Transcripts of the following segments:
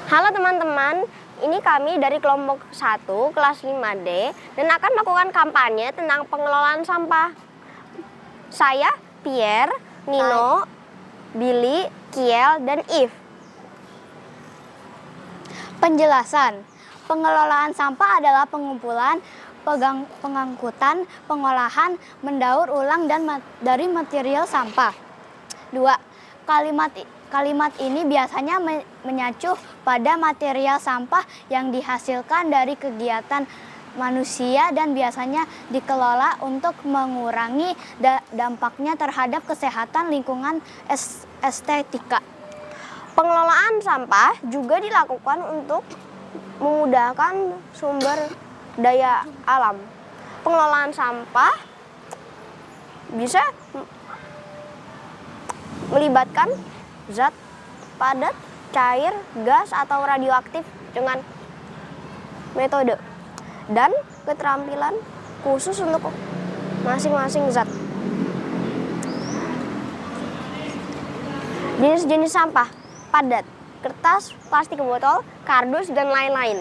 Halo teman-teman, ini kami dari kelompok 1 kelas 5D dan akan melakukan kampanye tentang pengelolaan sampah. Saya Pierre, Nino, Billy, Kiel, dan If. Penjelasan. Pengelolaan sampah adalah pengumpulan, pengangkutan, pengolahan, mendaur ulang dari material sampah. 2. Kalimat ini biasanya mengacu pada material sampah yang dihasilkan dari kegiatan manusia dan biasanya dikelola untuk mengurangi dampaknya terhadap kesehatan, lingkungan, estetika. Pengelolaan sampah juga dilakukan untuk memudahkan sumber daya alam. Pengelolaan sampah bisa melibatkan zat padat, cair, gas, atau radioaktif dengan metode dan keterampilan khusus untuk masing-masing zat. Jenis-jenis sampah padat, kertas, plastik botol, kardus, dan lain-lain.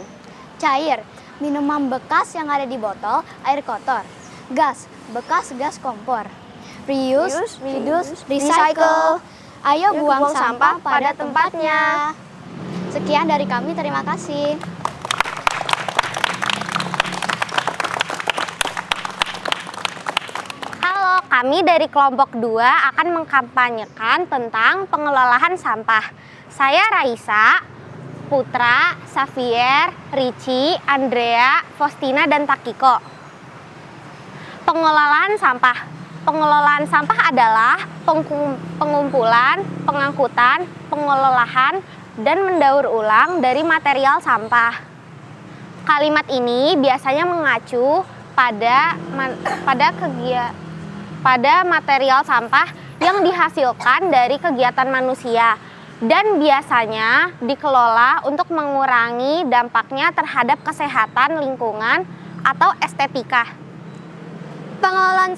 Cair, minuman bekas yang ada di botol, air kotor. Gas, bekas gas kompor. Reuse, reduce, recycle. Ayo buang sampah pada tempatnya. Sekian dari kami, terima kasih. Halo, kami dari kelompok 2 akan mengkampanyekan tentang pengelolaan sampah. Saya Raisa, Putra, Xavier, Ricci, Andrea, Faustina, dan Takiko. Pengelolaan sampah. Pengelolaan sampah adalah pengumpulan, pengangkutan, pengelolaan, dan mendaur ulang dari material sampah. Kalimat ini biasanya mengacu pada material sampah yang dihasilkan dari kegiatan manusia dan biasanya dikelola untuk mengurangi dampaknya terhadap kesehatan, lingkungan, atau estetika. Pengelolaan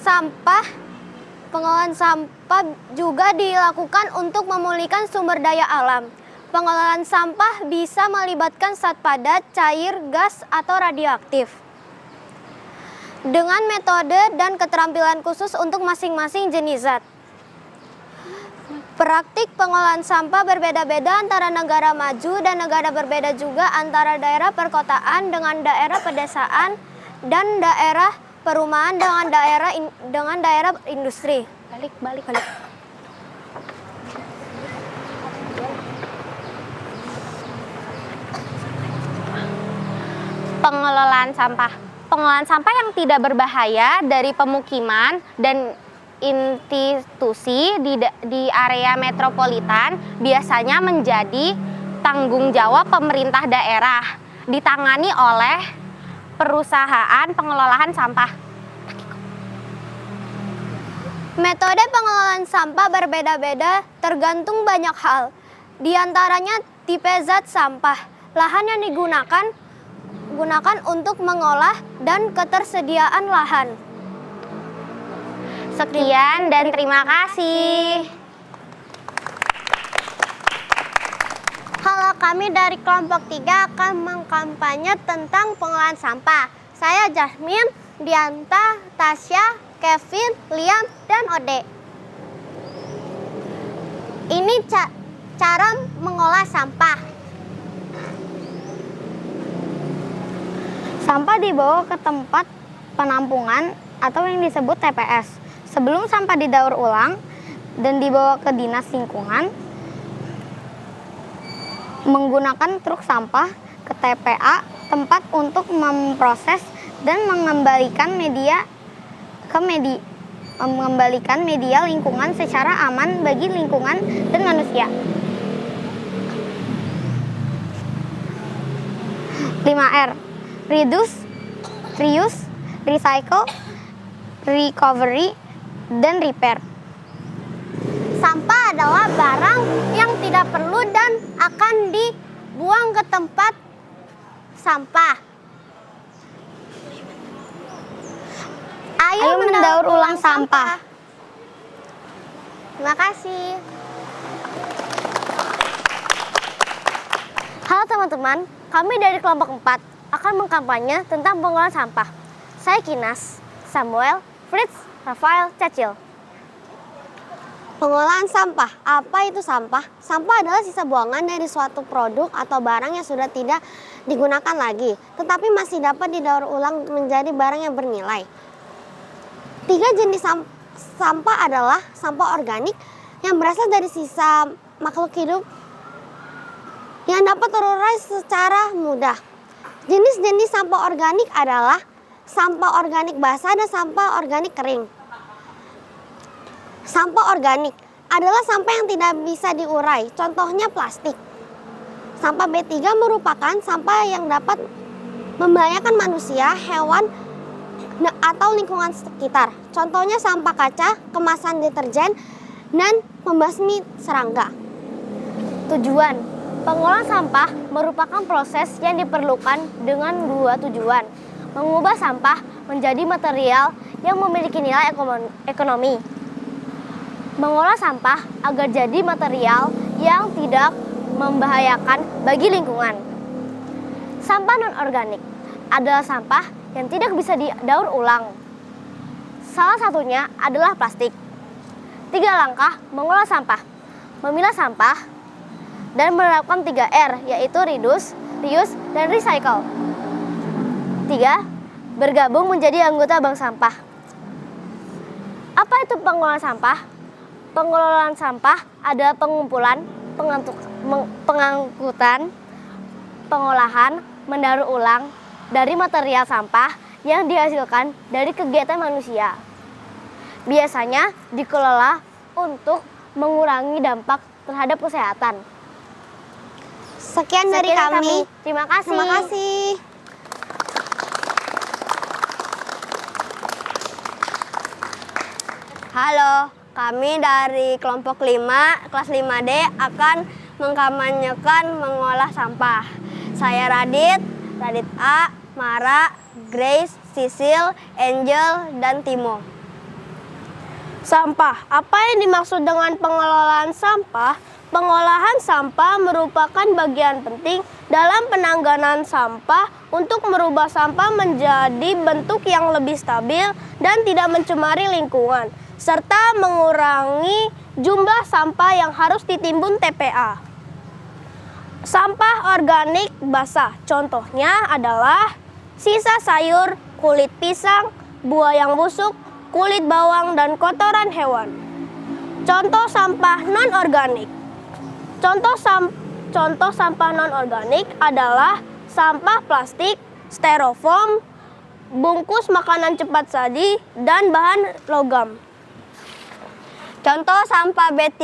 sampah juga dilakukan untuk memulihkan sumber daya alam. Pengelolaan sampah bisa melibatkan zat padat, cair, gas, atau radioaktif. Dengan metode dan keterampilan khusus untuk masing-masing jenis zat. Praktik pengelolaan sampah berbeda-beda antara negara maju dan negara berbeda juga antara daerah perkotaan dengan daerah pedesaan dan daerah perumahan dengan daerah industri. Balik. Pengelolaan sampah. Pengelolaan sampah yang tidak berbahaya dari pemukiman dan institusi di area metropolitan biasanya menjadi tanggung jawab pemerintah daerah, ditangani oleh perusahaan pengelolaan sampah. Metode pengelolaan sampah berbeda-beda tergantung banyak hal. Di antaranya tipe zat sampah, lahan yang digunakan untuk mengolah, dan ketersediaan lahan. Sekian dan terima kasih. Halo, kami dari kelompok 3 akan mengkampanye tentang pengelolaan sampah. Saya Jasmine, Dianta, Tasya, Kevin, Liam, dan Ode. Ini cara mengolah sampah. Sampah dibawa ke tempat penampungan atau yang disebut TPS. Sebelum sampah didaur ulang dan dibawa ke dinas lingkungan, menggunakan truk sampah ke TPA, tempat untuk memproses dan mengembalikan media lingkungan secara aman bagi lingkungan dan manusia. 5R. Reduce, reuse, recycle, recovery, dan repair. Sampah adalah barang yang tidak perlu dan akan dibuang ke tempat sampah. Ayo mendaur ulang sampah. Terima kasih. Halo teman-teman, kami dari kelompok 4 akan mengkampanye tentang pengolahan sampah. Saya Kinas, Samuel, Fritz, Rafael, Cacil. Pengolahan sampah. Apa itu sampah? Sampah adalah sisa buangan dari suatu produk atau barang yang sudah tidak digunakan lagi, tetapi masih dapat didaur ulang menjadi barang yang bernilai. 3 jenis sampah adalah sampah organik yang berasal dari sisa makhluk hidup yang dapat terurai secara mudah. Jenis-jenis sampah organik adalah sampah organik basah dan sampah organik kering. Sampah organik adalah sampah yang tidak bisa diurai, contohnya plastik. Sampah B3 merupakan sampah yang dapat membahayakan manusia, hewan, atau lingkungan sekitar. Contohnya sampah kaca, kemasan deterjen, dan pembasmi serangga. Tujuan pengolahan sampah merupakan proses yang diperlukan dengan 2 tujuan. Mengubah sampah menjadi material yang memiliki nilai ekonomi. Mengolah sampah agar jadi material yang tidak membahayakan bagi lingkungan. Sampah non-organik adalah sampah yang tidak bisa didaur ulang. Salah satunya adalah plastik. 3 langkah mengolah sampah: memilah sampah dan menerapkan 3R, yaitu reduce, reuse, dan recycle. 3. Bergabung menjadi anggota bank sampah. Apa itu pengolahan sampah? Pengelolaan sampah adalah pengumpulan, pengangkutan, pengolahan, mendaur ulang dari material sampah yang dihasilkan dari kegiatan manusia. Biasanya dikelola untuk mengurangi dampak terhadap kesehatan. Sekian dari kami. Terima kasih. Terima kasih. Halo, kami dari kelompok 5, kelas 5D akan mengkampanyekan mengolah sampah. Saya Radit A, Mara, Grace, Sisil, Angel, dan Timo. Sampah. Apa yang dimaksud dengan pengelolaan sampah? Pengolahan sampah merupakan bagian penting dalam penanganan sampah untuk merubah sampah menjadi bentuk yang lebih stabil dan tidak mencemari lingkungan, serta mengurangi jumlah sampah yang harus ditimbun TPA. Sampah organik basah, contohnya adalah sisa sayur, kulit pisang, buah yang busuk, kulit bawang, dan kotoran hewan. Contoh sampah non-organik. Contoh sampah non-organik adalah sampah plastik, styrofoam, bungkus makanan cepat saji, dan bahan logam. Contoh sampah B3,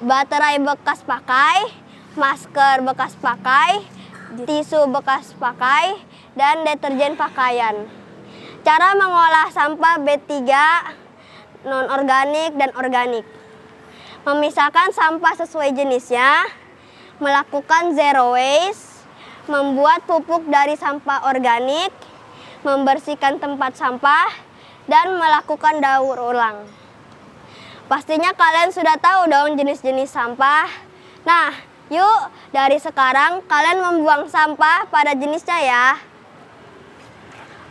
baterai bekas pakai, masker bekas pakai, tisu bekas pakai, dan deterjen pakaian. Cara mengolah sampah B3 non-organik dan organik: memisahkan sampah sesuai jenisnya, melakukan zero waste, membuat pupuk dari sampah organik, membersihkan tempat sampah, dan melakukan daur ulang. Pastinya kalian sudah tahu dong jenis-jenis sampah. Nah, yuk dari sekarang kalian membuang sampah pada jenisnya ya.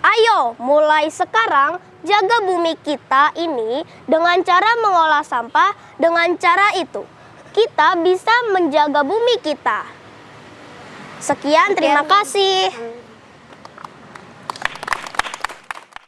Ayo, mulai sekarang jaga bumi kita ini dengan cara mengolah sampah. Dengan cara itu, kita bisa menjaga bumi kita. Sekian, terima kasih.